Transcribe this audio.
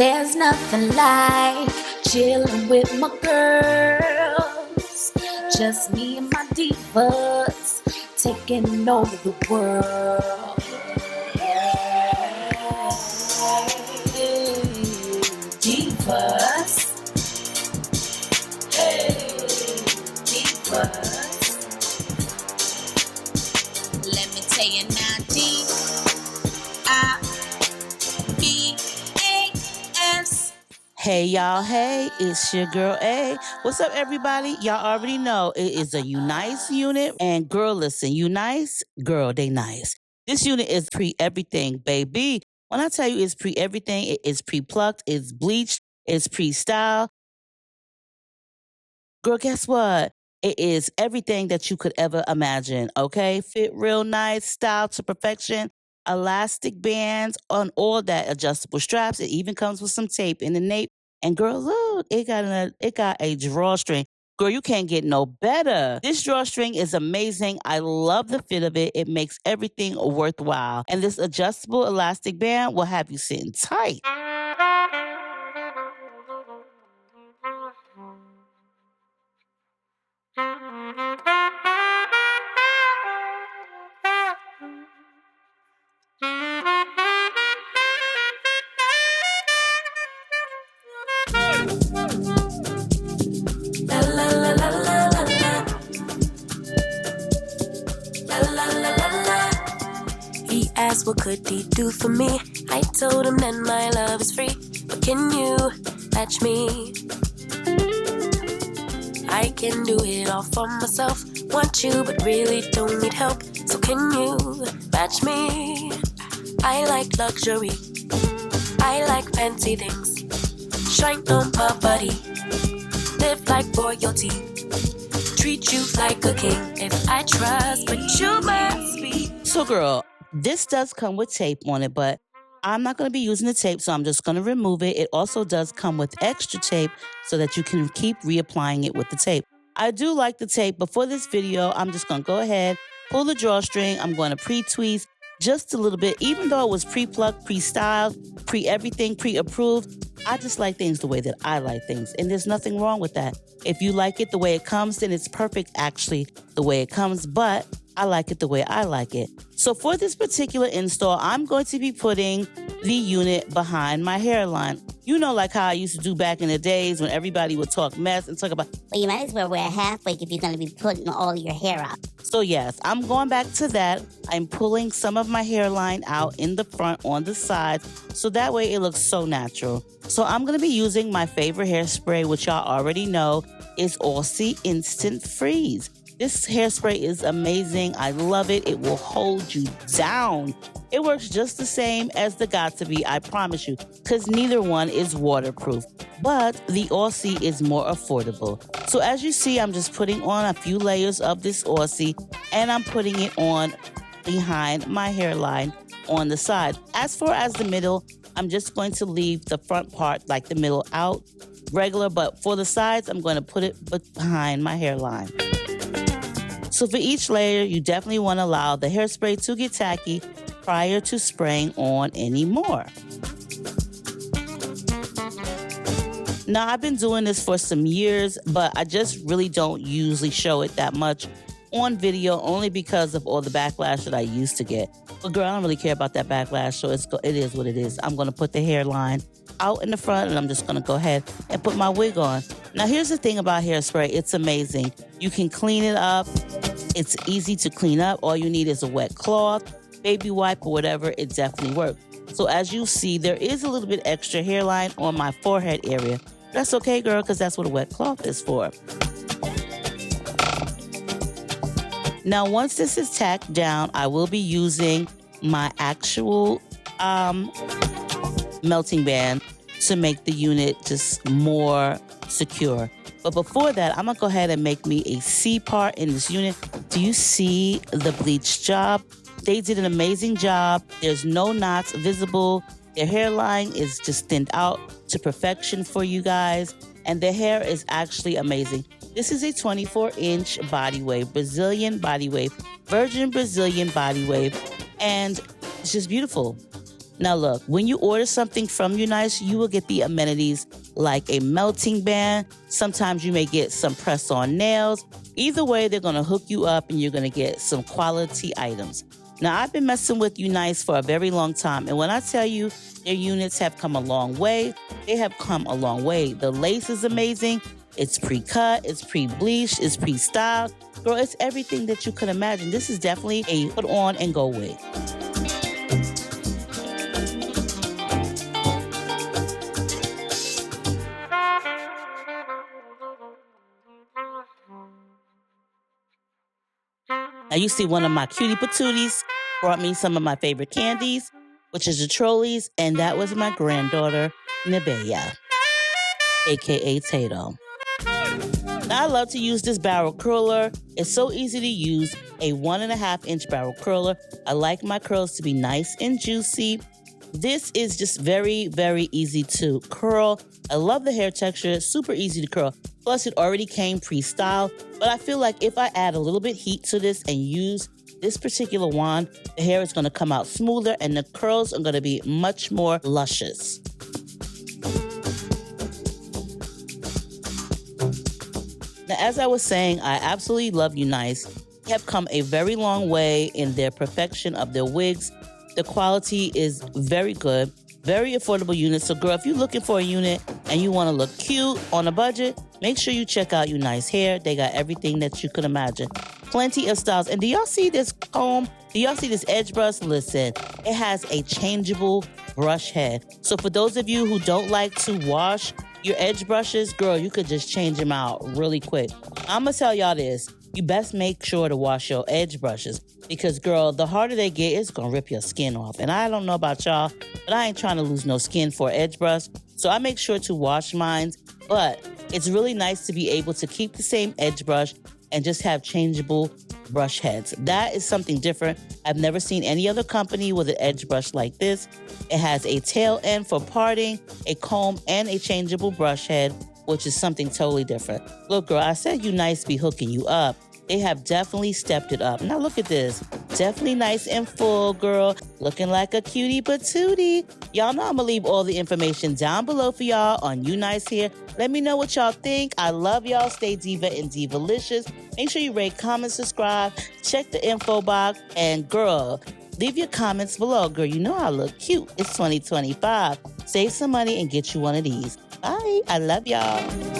There's nothing like chilling with my girls. Just me and my divas taking over the world. Divas. Hey, divas. Let me tell you now, D-I-V-A-S. Hey y'all, hey, it's your girl A. What's up everybody? Y'all already know it is a UNICE unit, and girl, listen, UNICE, girl, they nice. This unit is pre-everything, baby. When I tell you it's pre-everything, it is pre-plucked, it's bleached, it's pre-styled. Girl, guess what? It is everything that you could ever imagine, okay? Fit real nice, style to perfection, elastic bands on all that, adjustable straps. It even comes with some tape in the nape. And girl, look, it got a drawstring. Girl, you can't get no better. This drawstring is amazing. I love the fit of it. It makes everything worthwhile. And this adjustable elastic band will have you sitting tight. He asked what could he do for me. I told him that my love is free. But can you match me? I can do it all for myself. Want you but really don't need help. So can you match me? I like luxury, I like fancy things. Shine on my body, live like royalty. Treat you like a king. If I trust, but you must be. So girl, this does come with tape on it, but I'm not going to be using the tape, so I'm just going to remove it. It also does come with extra tape so that you can keep reapplying it with the tape. I do like the tape, but for this video, I'm just going to go ahead, pull the drawstring. I'm going to pre-tweeze just a little bit. Even though it was pre-plucked, pre-styled, pre-everything, pre-approved, I just like things the way that I like things, and there's nothing wrong with that. If you like it the way it comes, then it's perfect actually the way it comes, but I like it the way I like it. So for this particular install, I'm going to be putting the unit behind my hairline. You know, like how I used to do back in the days when everybody would talk mess and talk about, well, you might as well wear a half wig if you're going to be putting all your hair out. So yes, I'm going back to that. I'm pulling some of my hairline out in the front on the side, so that way it looks so natural. So I'm going to be using my favorite hairspray, which y'all already know is Aussie Instant Freeze. This hairspray is amazing. I love it. It will hold you down. It works just the same as the Got2b, I promise you, because neither one is waterproof. But the Aussie is more affordable. So as you see, I'm just putting on a few layers of this Aussie, and I'm putting it on behind my hairline on the side. As far as the middle, I'm just going to leave the front part, like the middle, out regular, but for the sides, I'm going to put it behind my hairline. So for each layer, you definitely want to allow the hairspray to get tacky prior to spraying on any more. Now, I've been doing this for some years, but I just really don't usually show it that much on video, only because of all the backlash that I used to get. But girl, I don't really care about that backlash, so it is what it is. I'm going to put the hairline out in the front, and I'm just going to go ahead and put my wig on. Now, here's the thing about hairspray. It's amazing. You can clean it up. It's easy to clean up. All you need is a wet cloth, baby wipe, or whatever. It definitely works. So as you see, there is a little bit extra hairline on my forehead area. That's okay, girl, because that's what a wet cloth is for. Now, once this is tacked down, I will be using my actual melting band to make the unit just more secure. But before that, I'm going to go ahead and make me a C part in this unit. Do you see the bleach job? They did an amazing job. There's no knots visible. Their hairline is just thinned out to perfection for you guys. And their hair is actually amazing. This is a 24-inch body wave, Brazilian body wave, virgin Brazilian body wave. And it's just beautiful. Now look, when you order something from UNICE, you will get the amenities like a melting band. Sometimes you may get some press-on nails. Either way, they're gonna hook you up and you're gonna get some quality items. Now, I've been messing with UNICE for a very long time, and when I tell you their units have come a long way, they have come a long way. The lace is amazing. It's pre-cut, it's pre-bleached, it's pre-styled. Girl, it's everything that you could imagine. This is definitely a put on and go wig. Now you see one of my cutie patooties brought me some of my favorite candies, which is the trolleys, and that was my granddaughter, Nebeya, aka Tato. Now I love to use this barrel curler. It's so easy to use, a 1.5-inch barrel curler. I like my curls to be nice and juicy. This is just very, very easy to curl. I love the hair texture, it's super easy to curl. Plus it already came pre-styled, but I feel like if I add a little bit heat to this and use this particular wand, the hair is gonna come out smoother and the curls are gonna be much more luscious. Now, as I was saying, I absolutely love UNICE. They have come a very long way in their perfection of their wigs. The quality is very good, very affordable unit. So girl, if you're looking for a unit and you wanna look cute on a budget, make sure you check out UNICE Hair. They got everything that you could imagine. Plenty of styles. And do y'all see this comb? Do y'all see this edge brush? Listen, it has a changeable brush head. So for those of you who don't like to wash your edge brushes, girl, you could just change them out really quick. I'm gonna tell y'all this. You best make sure to wash your edge brushes because, girl, the harder they get, it's gonna rip your skin off. And I don't know about y'all, but I ain't trying to lose no skin for an edge brush. So I make sure to wash mine. But it's really nice to be able to keep the same edge brush and just have changeable brush heads. That is something different. I've never seen any other company with an edge brush like this. It has a tail end for parting, a comb, and a changeable brush head, which is something totally different. Look, girl, I said UNICE be hooking you up. They have definitely stepped it up. Now look at this. Definitely nice and full, girl. Looking like a cutie patootie. Y'all know I'm gonna leave all the information down below for y'all on UNICE here. Let me know what y'all think. I love y'all. Stay diva and divalicious. Make sure you rate, comment, subscribe. Check the info box. And girl, leave your comments below. Girl, you know I look cute. It's 2025. Save some money and get you one of these. Bye. I love y'all.